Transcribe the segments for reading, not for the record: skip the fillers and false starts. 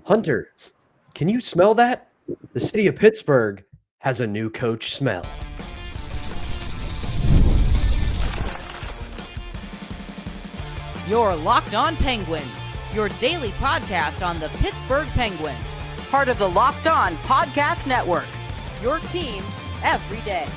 Hunter, can you smell that? The city of Pittsburgh has a new coach smell. You're Locked On Penguins, your daily podcast on the Pittsburgh Penguins, part of the Locked On Podcast Network, your team every day.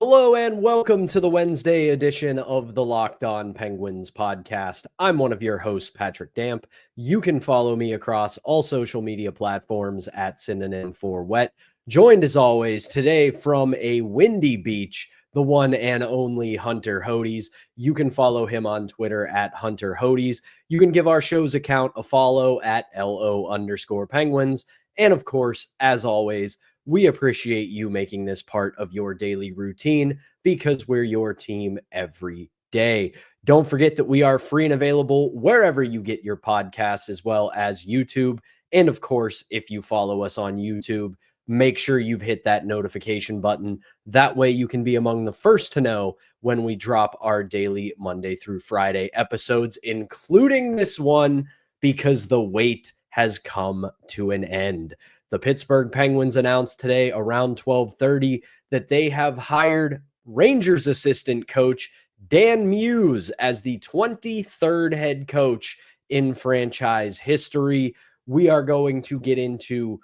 Hello and welcome to the Wednesday edition of the Locked On Penguins podcast. I'm one of your hosts, Patrick Damp. You can follow me across all social media platforms at synonym for wet. Joined as always today from a windy beach, the one and only Hunter Hodes. You can follow him on Twitter at Hunter Hodes. You can give our show's account a follow at LO_Penguins. And of course, as always, we appreciate you making this part of your daily routine because we're your team every day. Don't forget that we are free and available wherever you get your podcasts, as well as YouTube. And of course, if you follow us on YouTube, make sure you've hit that notification button. That way you can be among the first to know when we drop our daily Monday through Friday episodes, including this one, because the wait has come to an end. The Pittsburgh Penguins announced today around 12:30 that they have hired Rangers assistant coach Dan Muse as the 23rd head coach in franchise history. We are going to get into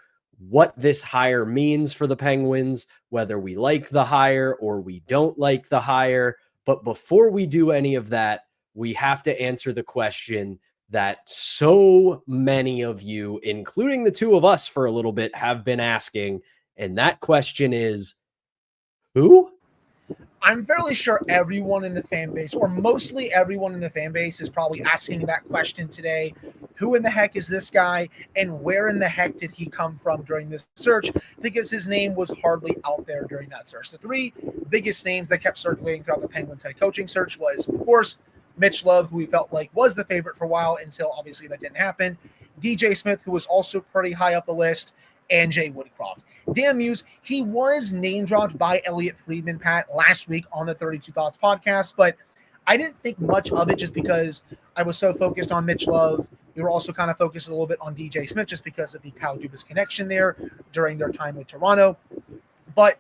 what this hire means for the Penguins, whether we like the hire or we don't like the hire. But before we do any of that, we have to answer the question that so many of you, including the two of us for a little bit, have been asking. And that question is, who? I'm fairly sure everyone in the fan base, or mostly everyone in the fan base, is probably asking that question today. Who in the heck is this guy, and where in the heck did he come from during this search? Because his name was hardly out there during that search. The three biggest names that kept circulating throughout the Penguins head coaching search was, of course, Mitch Love, who we felt like was the favorite for a while until obviously that didn't happen. DJ Smith, who was also pretty high up the list, and Jay Woodcroft. Dan Muse, he was name dropped by Elliot Friedman, Pat, last week on the 32 Thoughts podcast, but I didn't think much of it just because I was so focused on Mitch Love. We were also kind of focused a little bit on DJ Smith just because of the Kyle Dubas connection there during their time with Toronto. But,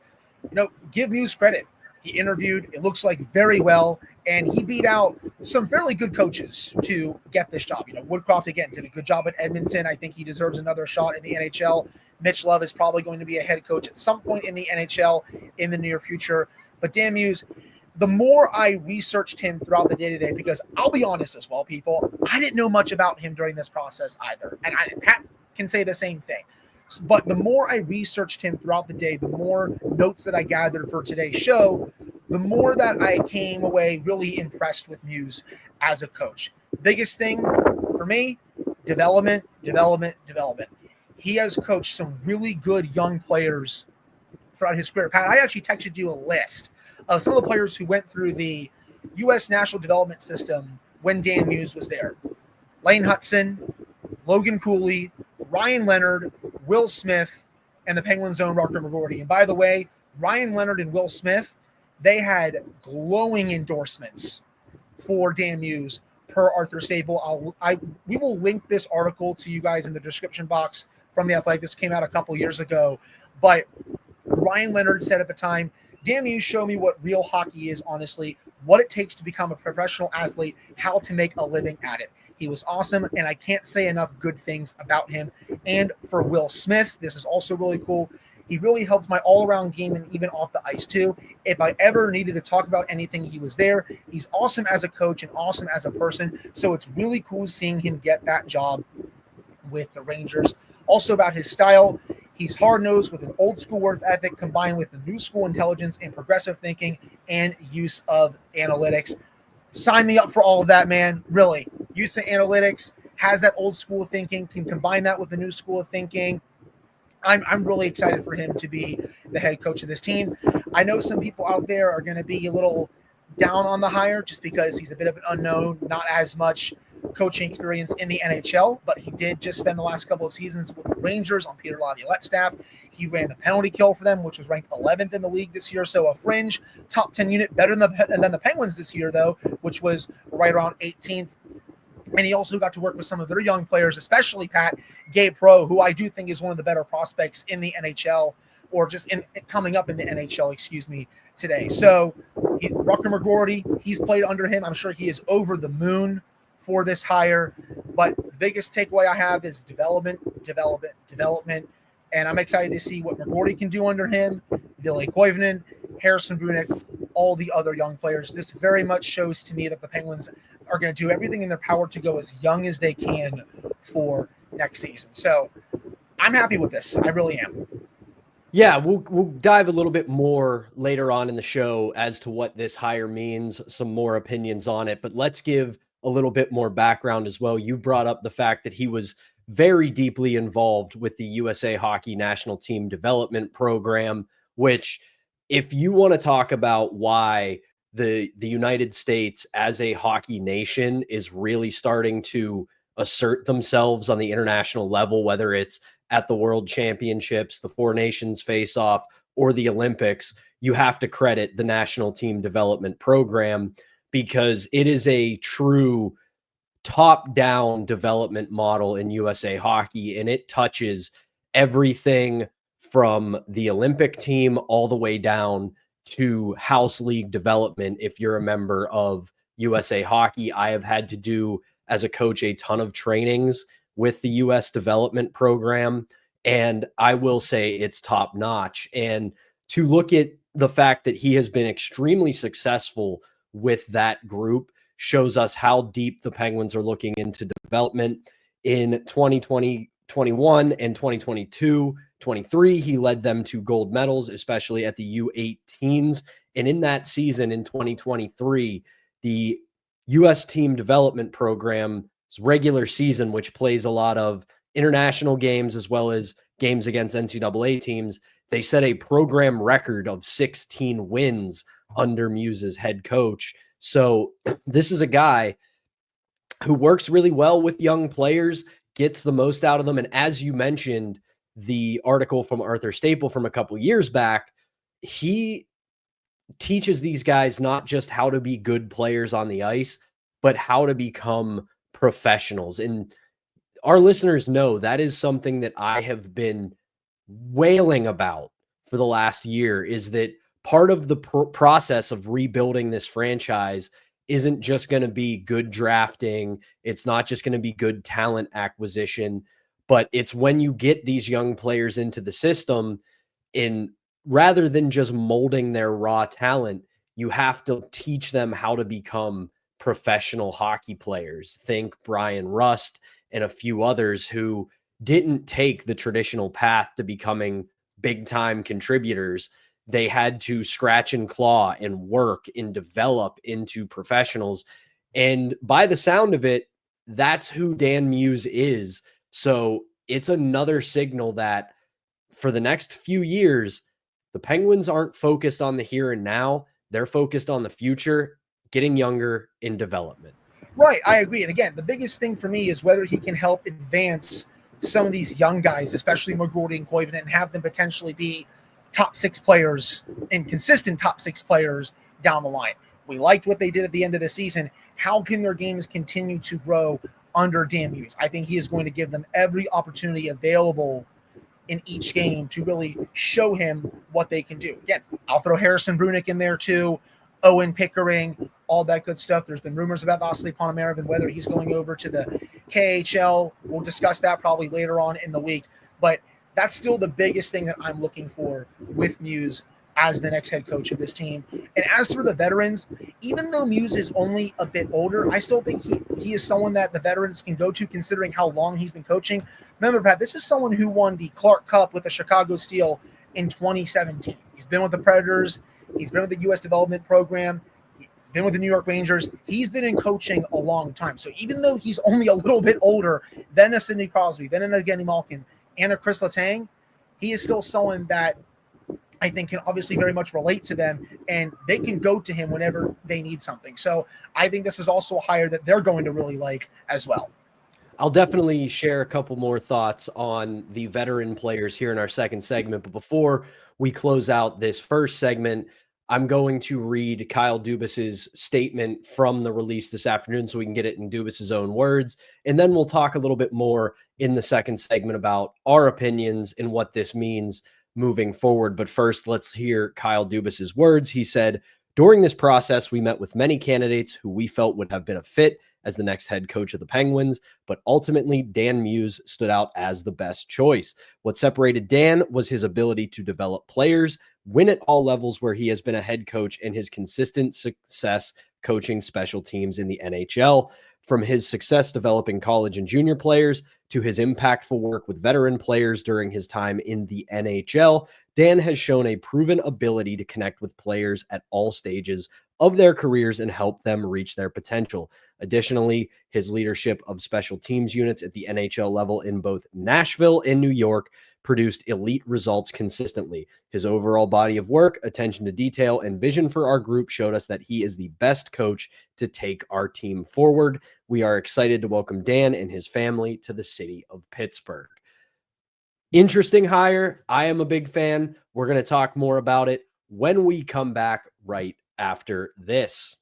give Muse credit. He interviewed, it looks like, very well, and he beat out some fairly good coaches to get this job. Woodcroft, again, did a good job at Edmonton. I think he deserves another shot in the NHL. Mitch Love is probably going to be a head coach at some point in the NHL in the near future. But Dan Muse, the more I researched him throughout the day-to-day, because I'll be honest as well, people, I didn't know much about him during this process either. And Pat can say the same thing. But the more I researched him throughout the day, the more notes that I gathered for today's show, the more that I came away really impressed with Muse as a coach. Biggest thing for me, development. He has coached some really good young players throughout his career. Pat, I actually texted you a list of some of the players who went through the U.S. National Development System when Dan Muse was there. Lane Hutson, Logan Cooley, Ryan Leonard, Will Smith, and the Penguins' own Marco McGroarty. And by the way, Ryan Leonard and Will Smith, they had glowing endorsements for Dan Muse per Arthur Sable. We will link this article to you guys in the description box from The Athletic. This came out a couple years ago. But Ryan Leonard said at the time, Dan Muse showed me what real hockey is, honestly, what it takes to become a professional athlete, how to make a living at it. He was awesome, and I can't say enough good things about him. And for Will Smith, this is also really cool. He really helped my all-around game and even off the ice, too. If I ever needed to talk about anything, he was there. He's awesome as a coach and awesome as a person, so it's really cool seeing him get that job with the Rangers. Also about his style, he's hard-nosed with an old-school work ethic combined with a new-school intelligence and progressive thinking and use of analytics. Sign me up for all of that, man. Really. Use of analytics, has that old-school thinking, can combine that with the new school of thinking. I'm really excited for him to be the head coach of this team. I know some people out there are going to be a little down on the hire just because he's a bit of an unknown, not as much coaching experience in the NHL, but he did just spend the last couple of seasons with the Rangers on Peter Laviolette's staff. He ran the penalty kill for them, which was ranked 11th in the league this year, so a fringe top 10 unit, better than the Penguins this year, though, which was right around 18th. And he also got to work with some of their young players, especially Pat Gabe Pro, who I do think is one of the better prospects in the NHL, or just coming up in the NHL, today. So Rucker McGroarty, he's played under him. I'm sure he is over the moon for this hire. But the biggest takeaway I have is development. And I'm excited to see what McGroarty can do under him, Ville Koivunen, Harrison Brunik, all the other young players. This very much shows to me that the Penguins are going to do everything in their power to go as young as they can for next season. So I'm happy with this. I really am. Yeah, we'll dive a little bit more later on in the show as to what this hire means, some more opinions on it. But let's give a little bit more background as well. You brought up the fact that he was very deeply involved with the USA Hockey National Team Development Program, which, if you want to talk about why the United States as a hockey nation is really starting to assert themselves on the international level, whether it's at the World Championships, the Four Nations Face-Off, or the Olympics, you have to credit the National Team Development Program, because it is a true top-down development model in USA Hockey, and it touches everything from the Olympic team all the way down to house league development. If you're a member of USA Hockey, I have had to do, as a coach, a ton of trainings with the US development program, and I will say it's top notch. And to look at the fact that he has been extremely successful with that group shows us how deep the Penguins are looking into development. In 2020, 21 and 2022, 23, he led them to gold medals, especially at the U18s. And in that season in 2023, the U.S. Team Development Program's regular season, which plays a lot of international games as well as games against NCAA teams, they set a program record of 16 wins under Muse's head coach. So this is a guy who works really well with young players, gets the most out of them. And as you mentioned, the article from Arthur Staple from a couple years back, he teaches these guys not just how to be good players on the ice, but how to become professionals. And our listeners know that is something that I have been wailing about for the last year, is that part of the process of rebuilding this franchise isn't just going to be good drafting. It's not just going to be good talent acquisition, but it's when you get these young players into the system, in rather than just molding their raw talent, you have to teach them how to become professional hockey players. Think Brian Rust and a few others who didn't take the traditional path to becoming big time contributors. They had to scratch and claw and work and develop into professionals. And by the sound of it, that's who Dan Muse is. So it's another signal that for the next few years, the Penguins aren't focused on the here and now. They're focused on the future, getting younger in development. Right, I agree. And again, the biggest thing for me is whether he can help advance some of these young guys, especially McGroarty and Koivunen, and have them potentially be top six players and consistent top six players down the line. We liked what they did at the end of the season. How can their games continue to grow under Dan Muse? I think he is going to give them every opportunity available in each game to really show him what they can do. Again, I'll throw Harrison Brunik in there too, Owen Pickering, all that good stuff. There's been rumors about Vasily Ponomarev and whether he's going over to the KHL. We'll discuss that probably later on in the week. But that's still the biggest thing that I'm looking for with Muse as the next head coach of this team. And as for the veterans, even though Muse is only a bit older, I still think he is someone that the veterans can go to, considering how long he's been coaching. Remember, Pat, this is someone who won the Clark Cup with the Chicago Steel in 2017. He's been with the Predators. He's been with the U.S. Development Program. He's been with the New York Rangers. He's been in coaching a long time. So even though he's only a little bit older than a Sidney Crosby, than an Evgeny Malkin, and a Chris Letang, he is still someone that I think can obviously very much relate to them, and they can go to him whenever they need something. So I think this is also a hire that they're going to really like as well. I'll definitely share a couple more thoughts on the veteran players here in our second segment. But before we close out this first segment, I'm going to read Kyle Dubas's statement from the release this afternoon so we can get it in Dubas's own words. And then we'll talk a little bit more in the second segment about our opinions and what this means moving forward. But first, let's hear Kyle Dubas's words. He said, "During this process, we met with many candidates who we felt would have been a fit as the next head coach of the Penguins, but ultimately Dan Muse stood out as the best choice. What separated Dan was his ability to develop players, win at all levels where he has been a head coach, and his consistent success coaching special teams in the NHL. From his success developing college and junior players to his impactful work with veteran players during his time in the NHL, Dan has shown a proven ability to connect with players at all stages of their careers and help them reach their potential. Additionally, his leadership of special teams units at the NHL level in both Nashville and New York produced elite results consistently. His overall body of work, attention to detail, and vision for our group showed us that he is the best coach to take our team forward. We are excited to welcome Dan and his family to the city of Pittsburgh." Interesting hire. I am a big fan. We're going to talk more about it when we come back right after this.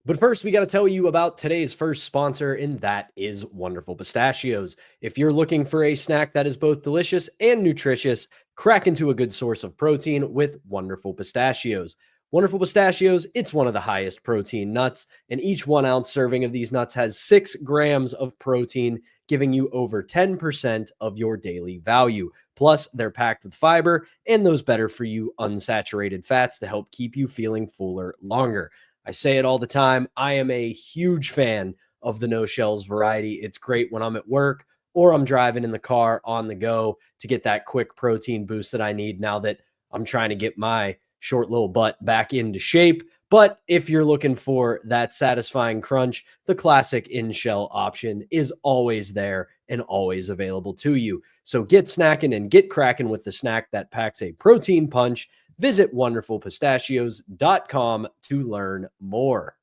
But first, we got to tell you about today's first sponsor, and that is Wonderful Pistachios. If you're looking for a snack that is both delicious and nutritious, crack into a good source of protein with Wonderful Pistachios. Wonderful Pistachios, it's one of the highest protein nuts, and each 1 ounce serving of these nuts has 6 grams of protein, giving you over 10% of your daily value. Plus, they're packed with fiber and those better for you unsaturated fats to help keep you feeling fuller longer. I say it all the time. I am a huge fan of the no shells variety. It's great when I'm at work or I'm driving in the car on the go to get that quick protein boost that I need now that I'm trying to get my short little butt back into shape. But if you're looking for that satisfying crunch, the classic in-shell option is always there and always available to you. So get snacking and get cracking with the snack that packs a protein punch. Visit wonderfulpistachios.com to learn more.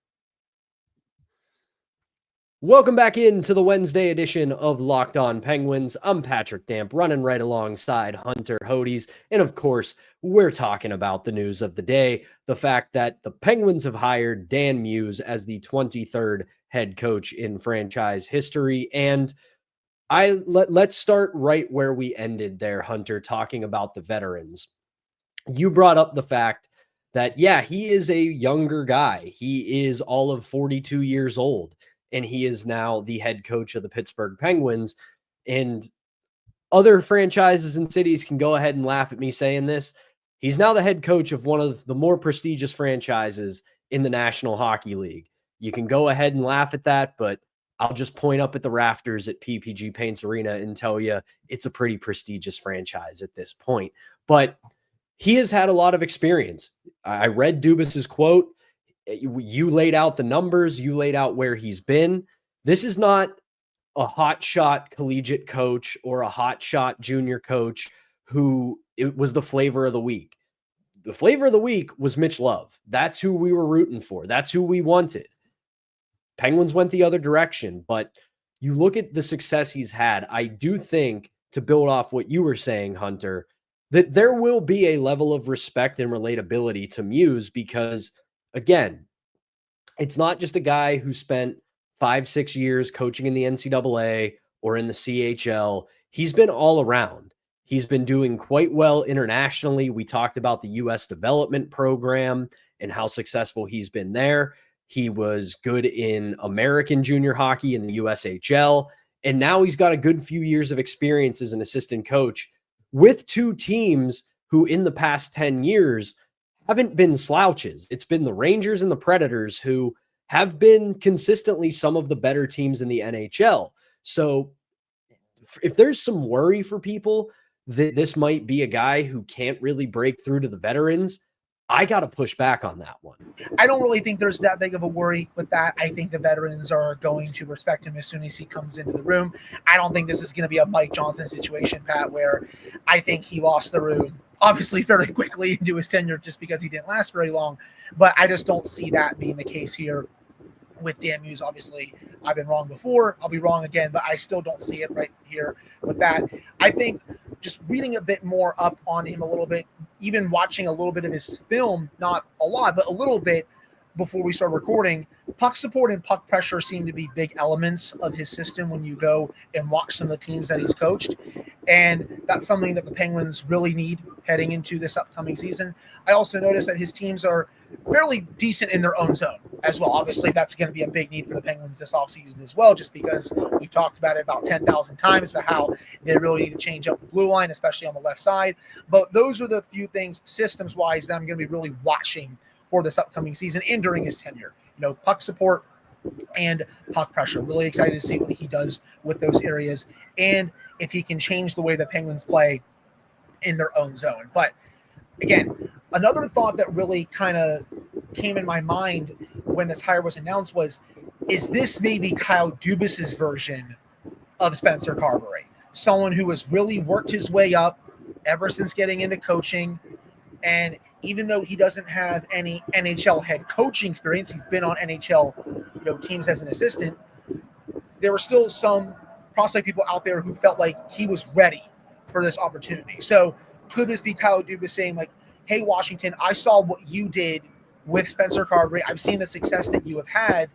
Welcome back into the Wednesday edition of Locked On Penguins. I'm Patrick Damp, running right alongside Hunter Hodes. And of course, we're talking about the news of the day, the fact that the Penguins have hired Dan Muse as the 23rd head coach in franchise history. And let's start right where we ended there, Hunter, talking about the veterans. You brought up the fact that, yeah, he is a younger guy. He is all of 42 years old. And he is now the head coach of the Pittsburgh Penguins. And other franchises and cities can go ahead and laugh at me saying this. He's now the head coach of one of the more prestigious franchises in the National Hockey League. You can go ahead and laugh at that, but I'll just point up at the rafters at PPG Paints Arena and tell you it's a pretty prestigious franchise at this point. But he has had a lot of experience. I read Dubas's quote. You laid out the numbers. You laid out where he's been. This is not a hotshot collegiate coach or a hotshot junior coach who it was the flavor of the week. The flavor of the week was Mitch Love. That's who we were rooting for. That's who we wanted. Penguins went the other direction, but you look at the success he's had. I do think, to build off what you were saying, Hunter, that there will be a level of respect and relatability to Muse because, again, it's not just a guy who spent 5-6 years coaching in the NCAA or in the CHL. He's been all around. He's been doing quite well internationally. We talked about the U.S. development program and how successful he's been there. He was good in American junior hockey in the USHL. And now he's got a good few years of experience as an assistant coach with 2 teams who in the past 10 years haven't been slouches. It's been the Rangers and the Predators who have been consistently some of the better teams in the NHL. So if there's some worry for people that this might be a guy who can't really break through to the veterans, I got to push back on that one. I don't really think there's that big of a worry with that. I think the veterans are going to respect him as soon as he comes into the room. I don't think this is going to be a Mike Johnson situation, Pat, where I think he lost the room, obviously, very quickly into his tenure just because he didn't last very long. But I just don't see that being the case here with Dan Muse. Obviously, I've been wrong before. I'll be wrong again, but I still don't see it right here with that. I think just reading a bit more up on him a little bit, even watching a little bit of his film, not a lot, but a little bit before we start recording, puck support and puck pressure seem to be big elements of his system when you go and watch some of the teams that he's coached. And that's something that the Penguins really need heading into this upcoming season. I also noticed that his teams are fairly decent in their own zone as well. Obviously, that's going to be a big need for the Penguins this offseason as well, just because we've talked about it about 10,000 times about how they really need to change up the blue line, especially on the left side. But those are the few things systems-wise that I'm going to be really watching for this upcoming season and during his tenure. Puck support and puck pressure. Really excited to see what he does with those areas and if he can change the way the Penguins play in their own zone. But again, another thought that really kind of came in my mind when this hire was announced was, is this maybe Kyle Dubas's version of Spencer Carberry? Someone who has really worked his way up ever since getting into coaching. And even though he doesn't have any NHL head coaching experience, he's been on NHL teams as an assistant, there were still some prospect people out there who felt like he was ready for this opportunity. So could this be Kyle Dubas saying like, hey, Washington, I saw what you did with Spencer Carberry. I've seen the success that you have had.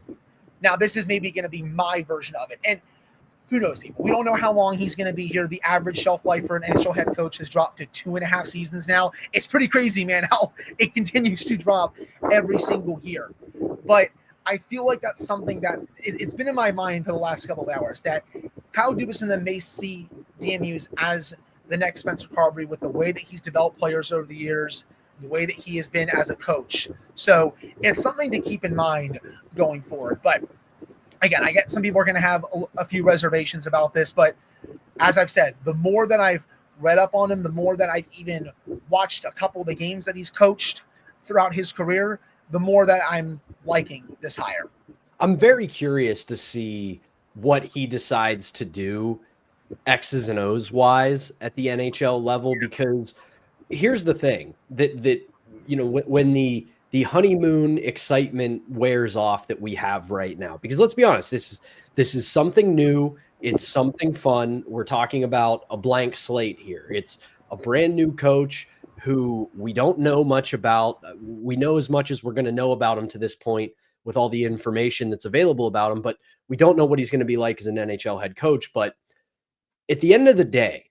Now this is maybe going to be my version of it. And who knows, people? We don't know how long he's going to be here. The average shelf life for an NHL head coach has dropped to 2.5 seasons now. It's pretty crazy, man, how it continues to drop every single year. But I feel like that's something that it's been in my mind for the last couple of hours, that Kyle Dubas and them may see Dan Muse as the next Spencer Carberry with the way that he's developed players over the years, the way that he has been as a coach. So it's something to keep in mind going forward. But again, I get some people are going to have a few reservations about this, but as I've said, the more that I've read up on him, the more that I've even watched a couple of the games that he's coached throughout his career, the more that I'm liking this hire. I'm very curious to see what he decides to do X's and O's wise at the NHL level, because here's the thing that when the honeymoon excitement wears off that we have right now, because let's be honest, this is something new. It's something fun. We're talking about a blank slate here. It's a brand new coach who we don't know much about. We know as much as we're going to know about him to this point with all the information that's available about him, but we don't know what he's going to be like as an NHL head coach. But at the end of the day,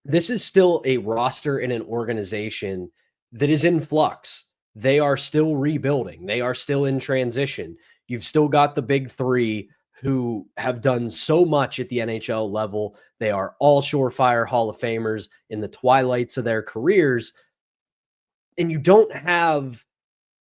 this is still a roster and an organization that is in flux. They are still rebuilding. They are still in transition. You've still got the big three who have done so much at the NHL level. They are all surefire Hall of Famers in the twilights of their careers. And you don't have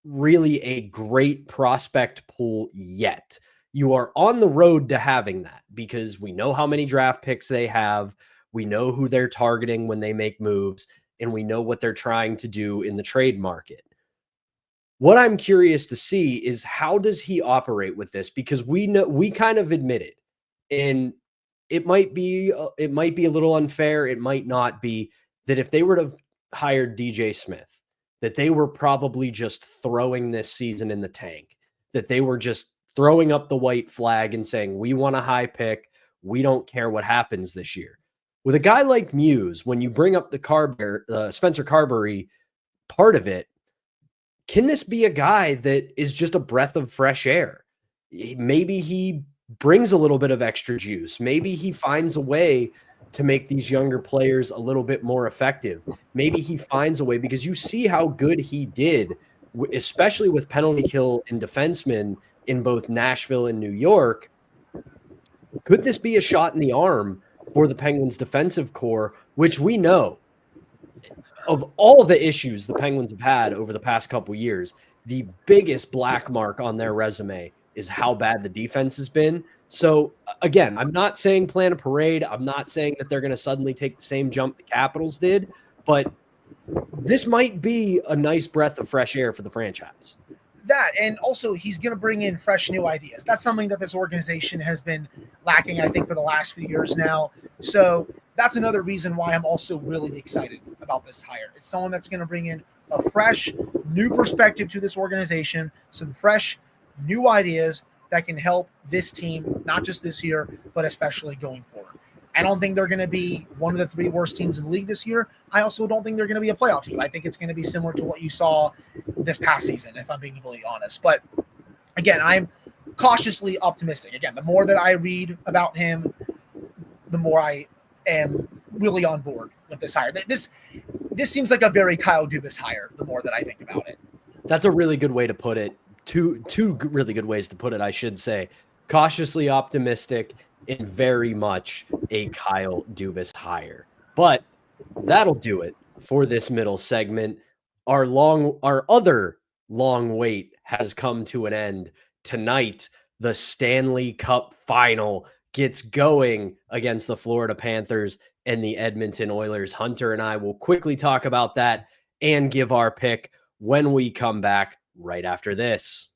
really a great prospect pool yet. You are on the road to having that because we know how many draft picks they have. We know who they're targeting when they make moves, and we know what they're trying to do in the trade market. What I'm curious to see is how does he operate with this? Because we kind of admit it, and it might be a little unfair. It might not be, that if they were to hire DJ Smith, that they were probably just throwing this season in the tank, that they were just throwing up the white flag and saying, we want a high pick. We don't care what happens this year. With a guy like Muse, when you bring up the Spencer Carberry part of it, can this be a guy that is just a breath of fresh air? Maybe he brings a little bit of extra juice. Maybe he finds a way to make these younger players a little bit more effective. Maybe he finds a way, because you see how good he did, especially with penalty kill and defensemen in both Nashville and New York. Could this be a shot in the arm for the Penguins defensive core, which we know of all the issues the Penguins have had over the past couple years, the biggest black mark on their resume is how bad the defense has been. So again, I'm not saying plan a parade. I'm not saying that they're going to suddenly take the same jump the Capitals did, but this might be a nice breath of fresh air for the franchise. That, and also he's going to bring in fresh new ideas. That's something that this organization has been lacking, I think, for the last few years now. So that's another reason why I'm also really excited about this hire. It's someone that's going to bring in a fresh new perspective to this organization, some fresh new ideas that can help this team, not just this year, but especially going forward. I don't think they're going to be one of the 3 worst teams in the league this year. I also don't think they're going to be a playoff team. I think it's going to be similar to what you saw this past season, if I'm being completely honest. But again, I'm cautiously optimistic. Again, the more that I read about him, the more I am really on board with this hire. This seems like a very Kyle Dubas hire, the more that I think about it. That's a really good way to put it. Two really good ways to put it, I should say. Cautiously optimistic and very much a Kyle Dubas hire. But that'll do it for this middle segment. Our other long wait has come to an end. Tonight, the Stanley Cup Final gets going against the Florida Panthers and the Edmonton Oilers. Hunter and I will quickly talk about that and give our pick when we come back right after this.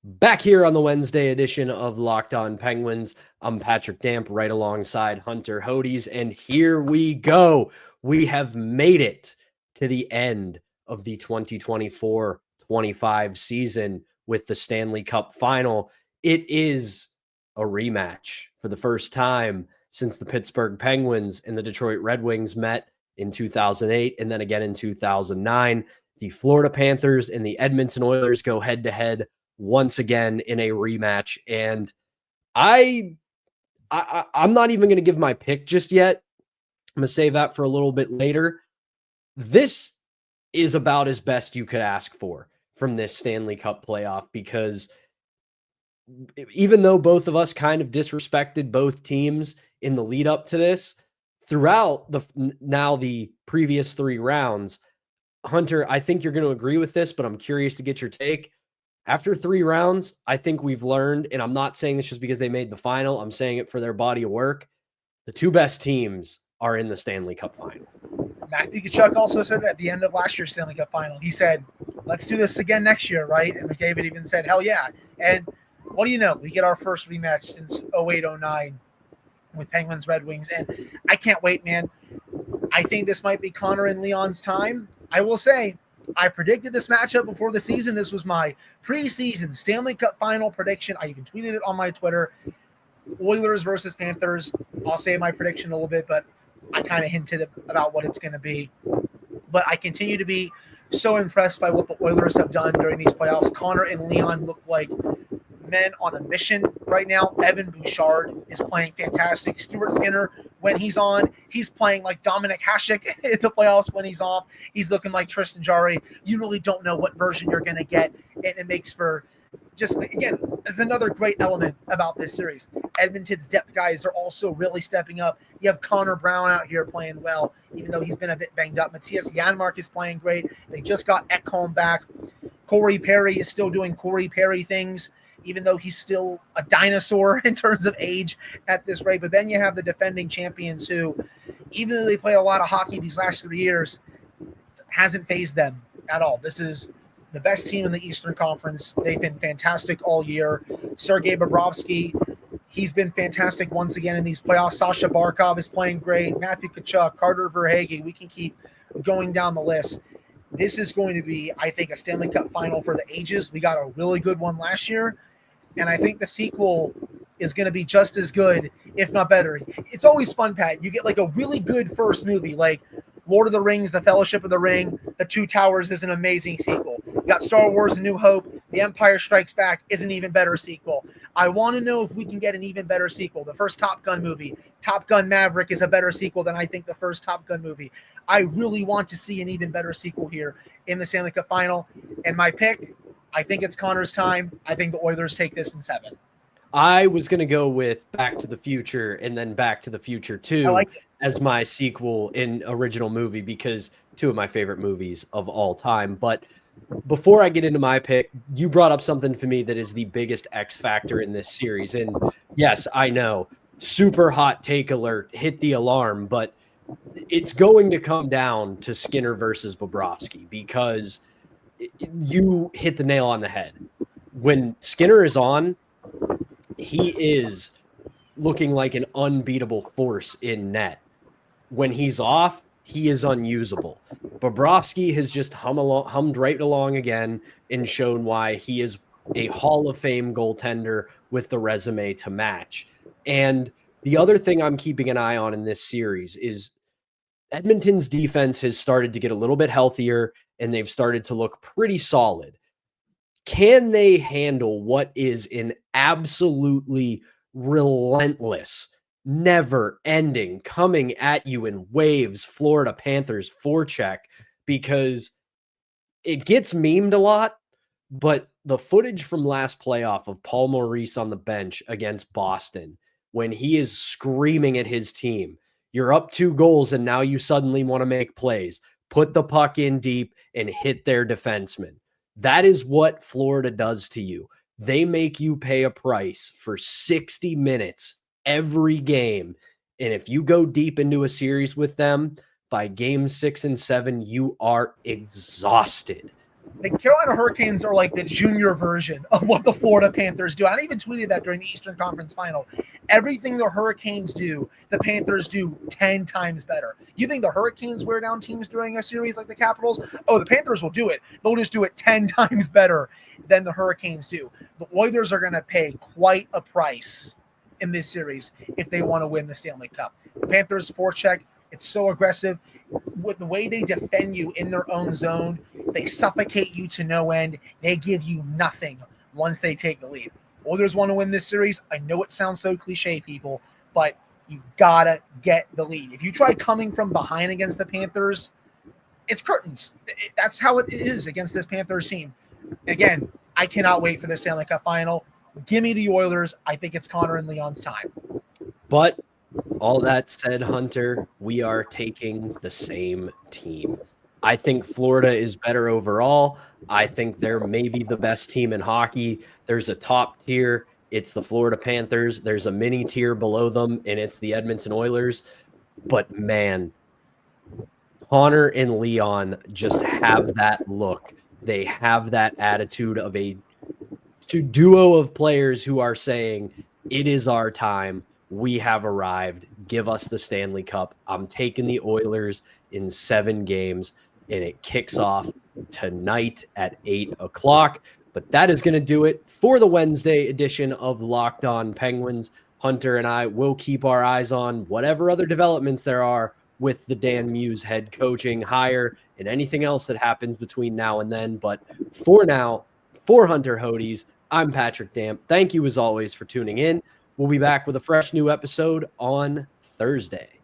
Back here on the Wednesday edition of Locked On Penguins, I'm Patrick Damp right alongside Hunter Hodes, and here we go. We have made it to the end of the 2024-25 season with the Stanley Cup Final. It is a rematch for the first time since the Pittsburgh Penguins and the Detroit Red Wings met in 2008 and then again in 2009. The Florida Panthers and the Edmonton Oilers go head-to-head once again in a rematch. And I'm not even going to give my pick just yet. I'm going to save that for a little bit later. This is about as best you could ask for from this Stanley Cup playoff, because even though both of us kind of disrespected both teams in the lead up to this, throughout the previous 3 rounds, Hunter, I think you're going to agree with this, but I'm curious to get your take. After 3 rounds, I think we've learned, and I'm not saying this just because they made the final, I'm saying it for their body of work. The 2 best teams are in the Stanley Cup Final. Matthew Tkachuk also said at the end of last year's Stanley Cup Final, he said, let's do this again next year, right? And McDavid even said, hell yeah. And what do you know? We get our first rematch since 08-09 with Penguins Red Wings, and I can't wait, man. I think this might be Connor and Leon's time. I will say, I predicted this matchup before the season. This was my preseason Stanley Cup Final prediction. I even tweeted it on my Twitter. Oilers versus Panthers. I'll say my prediction a little bit, but I kind of hinted about what it's going to be. But I continue to be so impressed by what the Oilers have done during these playoffs. Connor and Leon look like men on a mission right now. Evan Bouchard is playing fantastic. Stuart Skinner, when he's on, he's playing like Dominic Hasek in the playoffs. When he's off, he's looking like Tristan Jarry. You really don't know what version you're going to get, and it makes for just, again, there's another great element about this series. Edmonton's depth guys are also really stepping up. You have Connor Brown out here playing well, even though he's been a bit banged up. Matthias Janmark is playing great. They just got Ekholm back. Corey Perry is still doing Corey Perry things, even though he's still a dinosaur in terms of age at this rate. But then you have the defending champions who, even though they play a lot of hockey these last 3 years, hasn't fazed them at all. This is the best team in the Eastern Conference. They've been fantastic all year. Sergei Bobrovsky, he's been fantastic once again in these playoffs. Sasha Barkov is playing great. Matthew Tkachuk, Carter Verhaeghe. We can keep going down the list. This is going to be, I think, a Stanley Cup Final for the ages. We got a really good one last year, and I think the sequel is going to be just as good, if not better. It's always fun, Pat. You get like a really good first movie, like Lord of the Rings, The Fellowship of the Ring, The Two Towers is an amazing sequel. You got Star Wars: A New Hope, The Empire Strikes Back is an even better sequel. I want to know if we can get an even better sequel. The first Top Gun movie, Top Gun Maverick, is a better sequel than I think the first Top Gun movie. I really want to see an even better sequel here in the Stanley Cup Final. And my pick, I think it's Connor's time. I think the Oilers take this in 7. I was going to go with Back to the Future and then Back to the Future 2 as my sequel in original movie, because 2 of my favorite movies of all time. But before I get into my pick, you brought up something for me that is the biggest X factor in this series. And yes, I know, super hot take alert, hit the alarm, but it's going to come down to Skinner versus Bobrovsky, because you hit the nail on the head. When Skinner is on, he is looking like an unbeatable force in net. When he's off, he is unusable. Bobrovsky has just hummed right along again and shown why he is a Hall of Fame goaltender with the resume to match. And the other thing I'm keeping an eye on in this series is Edmonton's defense has started to get a little bit healthier and they've started to look pretty solid. Can they handle what is an absolutely relentless, never ending, coming at you in waves, Florida Panthers forecheck? Because it gets memed a lot, but the footage from last playoff of Paul Maurice on the bench against Boston, when he is screaming at his team, you're up 2 goals and now you suddenly want to make plays, put the puck in deep and hit their defenseman. That is what Florida does to you. They make you pay a price for 60 minutes every game. And if you go deep into a series with them, by game 6 and 7, you are exhausted. The Carolina Hurricanes are like the junior version of what the Florida Panthers do. I even tweeted that during the Eastern Conference Final. Everything the Hurricanes do, the Panthers do 10 times better. You think the Hurricanes wear down teams during a series like the Capitals? Oh, the Panthers will do it. They'll just do it 10 times better than the Hurricanes do. The Oilers are going to pay quite a price in this series if they want to win the Stanley Cup. The Panthers forecheck, it's so aggressive. With the way they defend you in their own zone, they suffocate you to no end. They give you nothing once they take the lead. Oilers want to win this series. I know it sounds so cliche, people, but you gotta get the lead. If you try coming from behind against the Panthers, it's curtains. That's how it is against this Panthers team. Again, I cannot wait for the Stanley Cup Final. Give me the Oilers. I think it's Connor and Leon's time. But all that said, Hunter, we are taking the same team. I think Florida is better overall. I think they're maybe the best team in hockey. There's a top tier. It's the Florida Panthers. There's a mini tier below them, and it's the Edmonton Oilers. But, man, Connor and Leon just have that look. They have that attitude of a duo of players who are saying, it is our time. We have arrived. Give us the Stanley Cup. I'm taking the Oilers in 7 games, and it kicks off tonight at 8 o'clock. But that is going to do it for the Wednesday edition of Locked On Penguins. Hunter and I will keep our eyes on whatever other developments there are with the Dan Muse head coaching hire and anything else that happens between now and then. But for now, for Hunter Hodes, I'm Patrick Damp. Thank you as always for tuning in. We'll be back with a fresh new episode on Thursday.